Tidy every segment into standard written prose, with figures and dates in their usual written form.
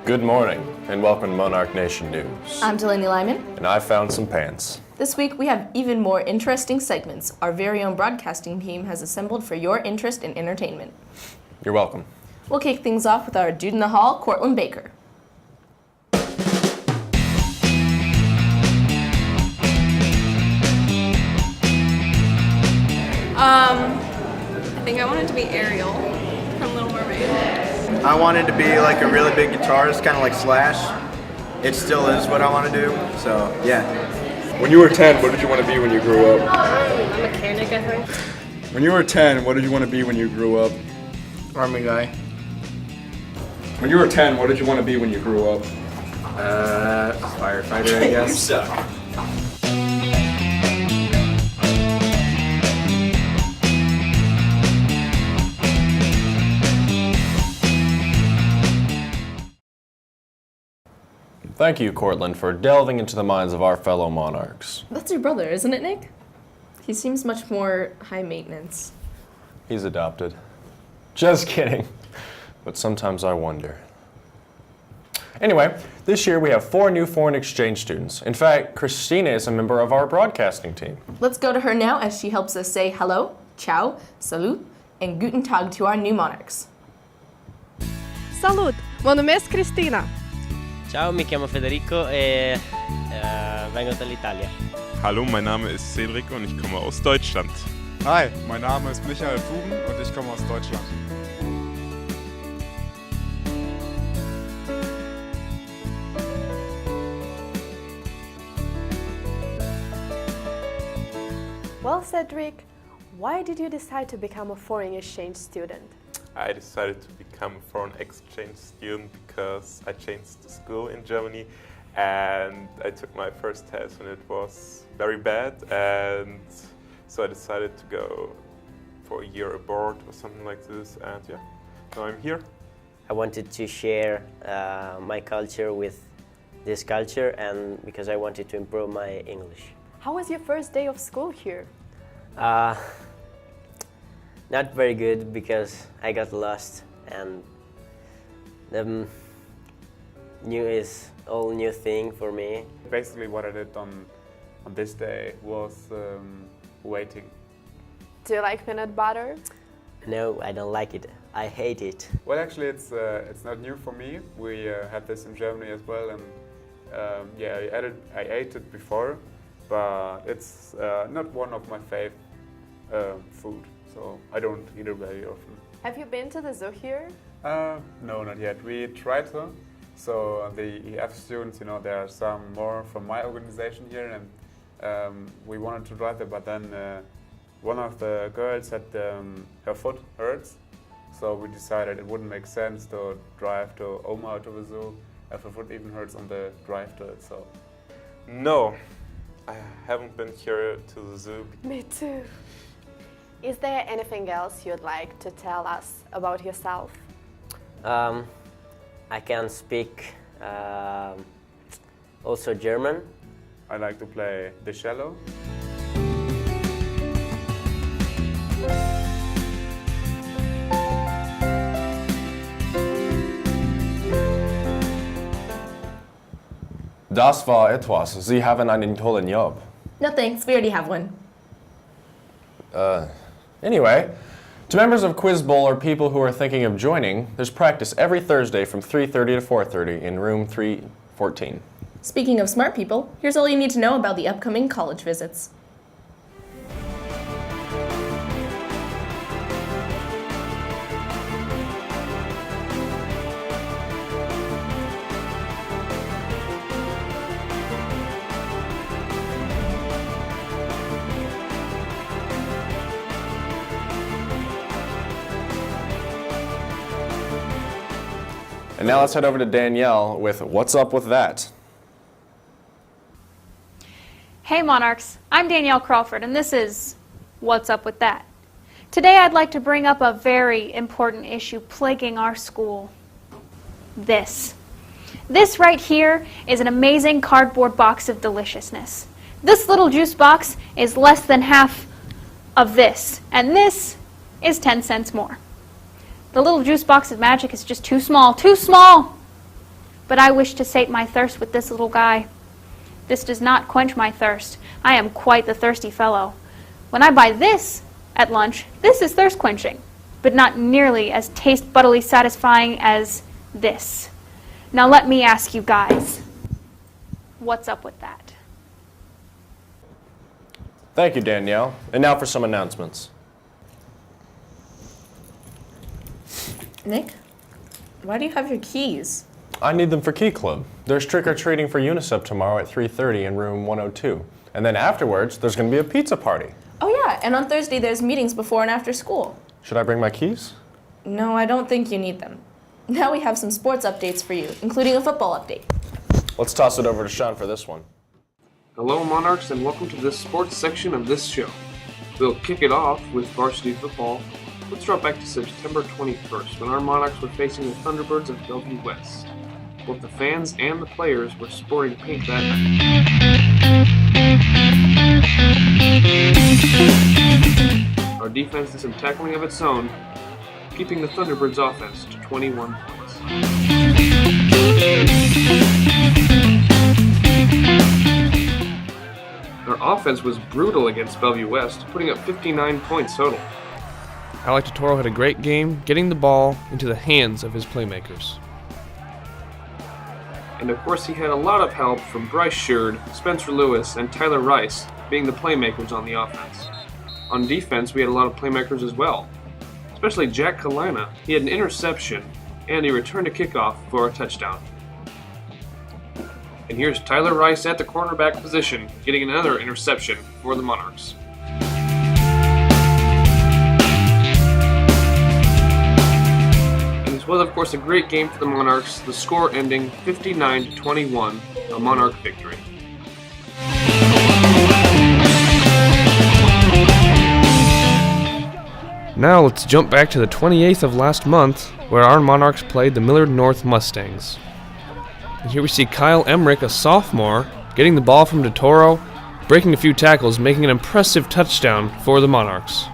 Good morning, and welcome to Monarch Nation News. I'm Delaney Lyman. And I found some pants. This week we have even more interesting segments our very own broadcasting team has assembled for your interest in entertainment. You're welcome. We'll kick things off with our dude in the hall, Cortland Baker. I think I wanted to be Ariel from Little Mermaid. I wanted to be like a really big guitarist, kind of like Slash. It still is what I want to do, so yeah. When you were 10, what did you want to be when you grew up? A mechanic, I think. When you were 10, what did you want to be when you grew up? Army guy. When you were 10, what did you want to be when you grew up? Firefighter, I guess. You suck. Thank you, Cortland, for delving into the minds of our fellow monarchs. That's your brother, isn't it, Nick? He seems much more high maintenance. He's adopted. Just kidding. But sometimes I wonder. Anyway, this year we have 4 new foreign exchange students. In fact, Christina is a member of our broadcasting team. Let's go to her now as she helps us say hello, ciao, salut, and guten tag to our new monarchs. Salut, mon nome è Cristina. Ciao, mi chiamo Federico e vengo dall'Italia. Hallo, mein Name ist Cedric und ich komme aus Deutschland. Hi, mein Name ist Michael Fugen und ich komme aus Deutschland. Well, Cedric, why did you decide to become a foreign exchange student? I decided to become a foreign exchange student because I changed school in Germany and I took my first test and it was very bad, and so I decided to go for a year abroad or something like this, and yeah, now I'm here. I wanted to share my culture with this culture, and because I wanted to improve my English. How was your first day of school here? Not very good because I got lost, and the new is all new thing for me. Basically what I did on this day was waiting. Do you like peanut butter? No, I don't like it. I hate it. Well, actually it's not new for me. We had this in Germany as well, and yeah, I ate it before, but it's not one of my favorite food. So I don't eat it very often. Have you been to the zoo here? No, not yet. We tried to. So the EF students, you know, there are some more from my organization here, and we wanted to drive there, but then one of the girls said her foot hurts. So we decided it wouldn't make sense to drive to Oma to the zoo if her foot even hurts on the drive to it. So No, I haven't been here to the zoo. Me too. Is there anything else you'd like to tell us about yourself? I can speak also German. I like to play the cello. Das war etwas. Sie haben einen tollen Job. No thanks, we already have one. Anyway, to members of Quiz Bowl or people who are thinking of joining, there's practice every Thursday from 3:30 to 4:30 in room 314. Speaking of smart people, here's all you need to know about the upcoming college visits. And now let's head over to Danielle with What's Up With That? Hey Monarchs, I'm Danielle Crawford and this is What's Up With That? Today I'd like to bring up a very important issue plaguing our school. This. This right here is an amazing cardboard box of deliciousness. This little juice box is less than half of this, and this is 10 cents more. The little juice box of magic is just too small, too small! but I wish to sate my thirst with this little guy. This does not quench my thirst. I am quite the thirsty fellow. When I buy this at lunch, this is thirst quenching, but not nearly as taste buttily satisfying as this. Now let me ask you guys, what's up with that? Thank you, Danielle. And now for some announcements. Nick, why do you have your keys? I need them for Key Club. There's trick-or-treating for UNICEF tomorrow at 3:30 in room 102. And then afterwards, there's going to be a pizza party. Oh yeah, and on Thursday there's meetings before and after school. Should I bring my keys? No, I don't think you need them. Now we have some sports updates for you, including a football update. Let's toss it over to Sean for this one. Hello, Monarchs, and welcome to this sports section of this show. We'll kick it off with varsity football. Let's drop back to September 21st, when our Monarchs were facing the Thunderbirds of Bellevue West. Both the fans and the players were sporting pink that night. Our defense did some tackling of its own, keeping the Thunderbirds' offense to 21 points. Our offense was brutal against Bellevue West, putting up 59 points total. Alec Toro had a great game, getting the ball into the hands of his playmakers. And of course he had a lot of help from Bryce Sherd, Spencer Lewis, and Tyler Rice being the playmakers on the offense. On defense, we had a lot of playmakers as well, especially Jack Kalina. He had an interception, and he returned a kickoff for a touchdown. And here's Tyler Rice at the cornerback position, getting another interception for the Monarchs. And this was, of course, a great game for the Monarchs, the score ending 59-21, a Monarch victory. Now let's jump back to the 28th of last month, where our Monarchs played the Millard North Mustangs. And here we see Kyle Emmerich, a sophomore, getting the ball from DeToro, breaking a few tackles, making an impressive touchdown for the Monarchs.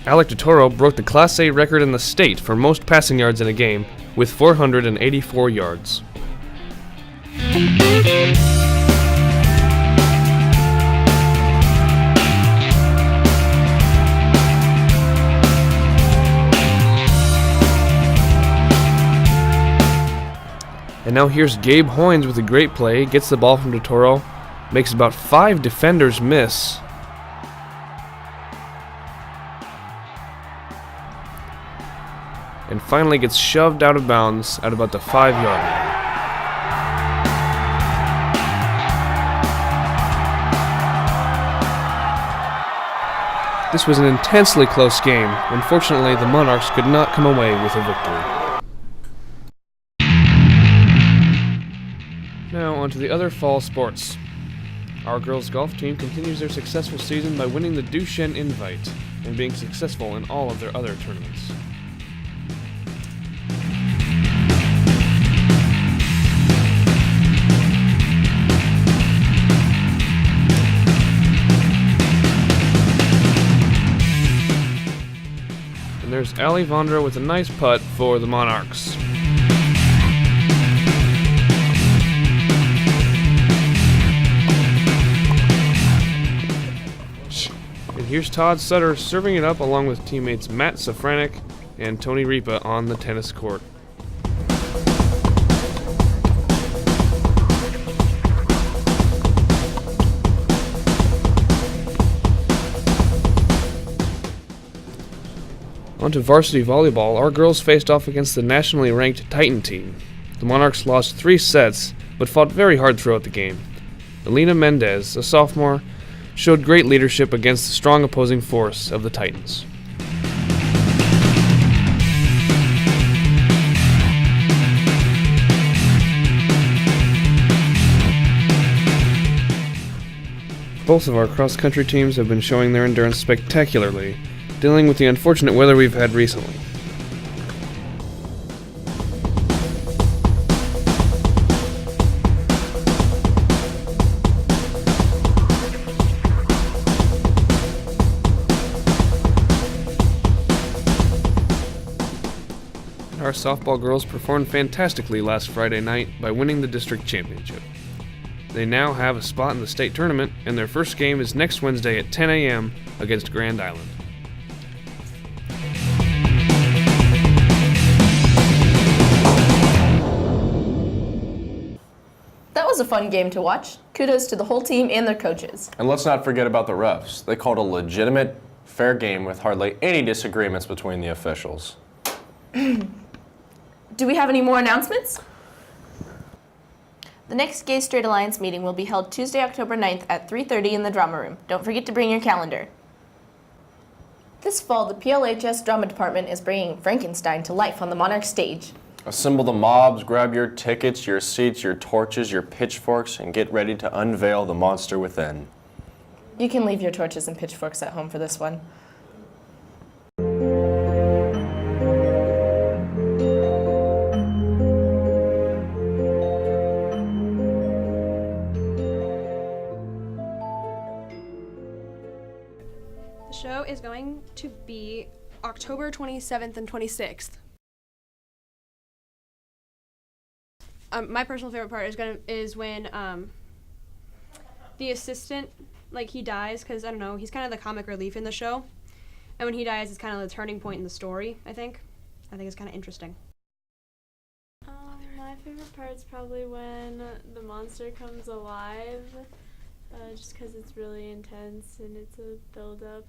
Alec DeToro broke the Class A record in the state for most passing yards in a game with 484 yards. And now here's Gabe Hoynes with a great play, gets the ball from DeToro, makes about 5 defenders miss. And finally gets shoved out of bounds at about the 5-yard line. This was an intensely close game. Unfortunately, the Monarchs could not come away with a victory. Now on to the other fall sports. Our girls golf team continues their successful season by winning the Duchenne Invite and being successful in all of their other tournaments. And there's Ali Vondra with a nice putt for the Monarchs. Here's Todd Sutter serving it up along with teammates Matt Safranek and Tony Ripa on the tennis court. On to varsity volleyball, our girls faced off against the nationally ranked Titan team. The Monarchs lost 3 sets, but fought very hard throughout the game. Elena Mendez, a sophomore, showed great leadership against the strong opposing force of the Titans. Both of our cross-country teams have been showing their endurance spectacularly, dealing with the unfortunate weather we've had recently. Our our softball girls performed fantastically last Friday night by winning the district championship. They now have a spot in the state tournament, and their first game is next Wednesday at 10 a.m. against Grand Island. That was a fun game to watch. Kudos to the whole team and their coaches. And let's not forget about the refs. They called a legitimate, fair game with hardly any disagreements between the officials. Do we have any more announcements? The next Gay Straight Alliance meeting will be held Tuesday, October 9th at 3:30 in the drama room. Don't forget to bring your calendar. This fall, the PLHS Drama Department is bringing Frankenstein to life on the Monarch stage. Assemble the mobs, grab your tickets, your seats, your torches, your pitchforks, and get ready to unveil the monster within. You can leave your torches and pitchforks at home for this one. The show is going to be October 27th and 26th. My personal favorite part is when the assistant, like, he dies, because, I don't know, he's kind of the comic relief in the show. And when he dies, it's kind of the turning point in the story, I think. I think it's kind of interesting. My favorite part is probably when the monster comes alive, just because it's really intense and it's a build-up.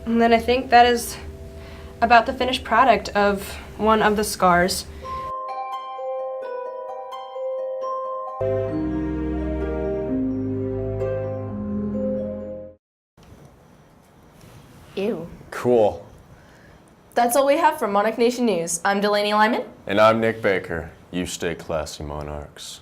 And then I think that is about the finished product of one of the scars. Ew. Cool. That's all we have for Monarch Nation News. I'm Delaney Lyman. And I'm Nick Baker. You stay classy, Monarchs.